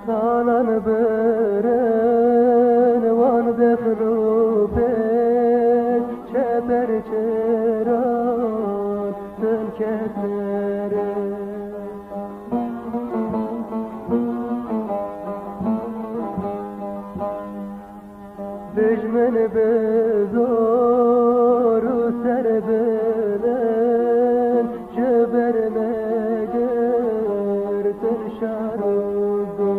Tanan beren van defnubet çeper çeran tülketlere Bejmen bezoru serbelen cebermeger terşarudu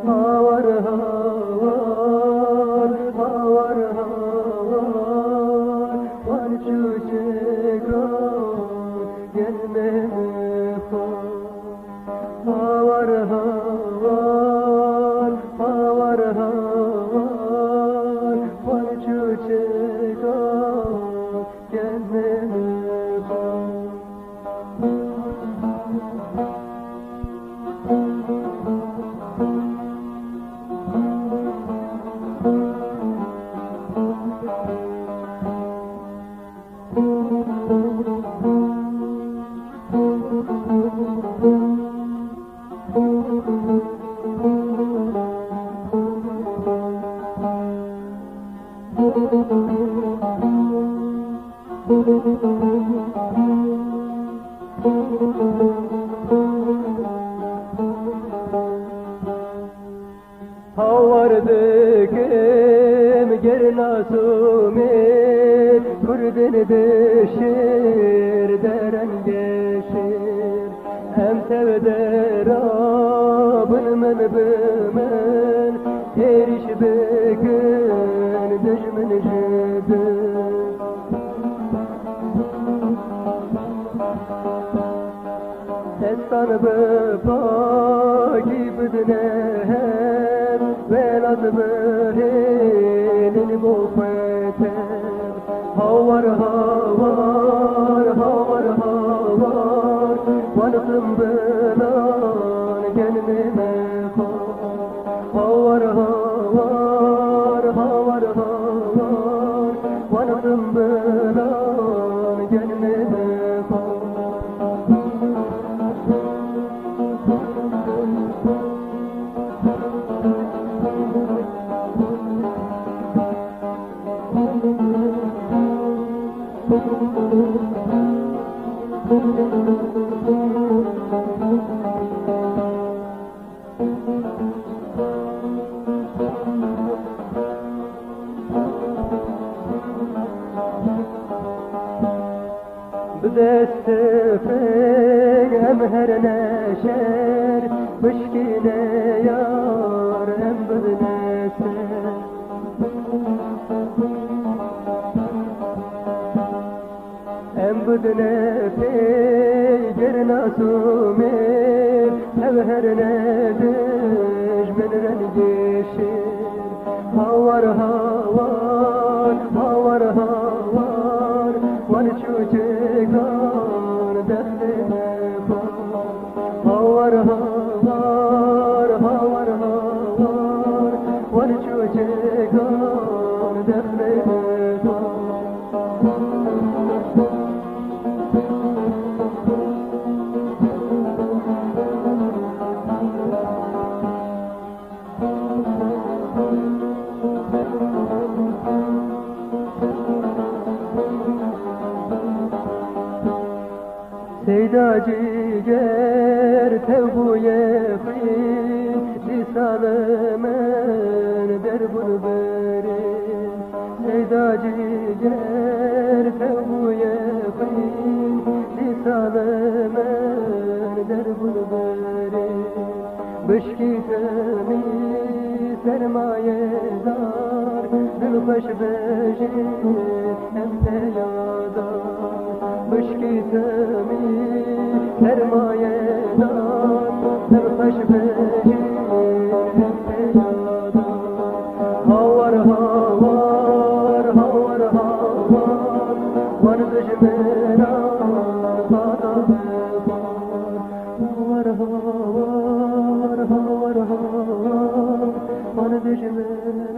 Havar havar, havar havar Var çuçekran gelmeme far Havar havar, havar havar Var çuçekran gelmeme far Havardıkem gernasumit Kurdin deşir deren geçir Hem tevderabın men bimen Eriş bekin dejmin jidin Estan bepaki bidnehem Velad behelin bofetem Havar havar, havar havar Vanıtım belan gelmeme far Havar havar, havar havar Vanıtım belan gelmeme far بدست فيهم هر نشر مشكلة يار هم بدنسر هم بدنسر جرنا سومر هم هر ندش من رنجشر هوار هوار هوار هوار ونشوچگان دخلنا فار هوار هوار هوار هوار ونشوچگان دخلنا فار Seyda ciger tevbuye khîn Lisanemen derbun berin Seyda ciger tevbuye khîn Lisanemen derbun berin Bişki temi sermayedar Dilxweş bejî em peyadar Bişki temi sermayedar Serpeş becir peyada Havar havar havar havar Var düşmenan bana vefar Havar havar havar havar Var düşmenan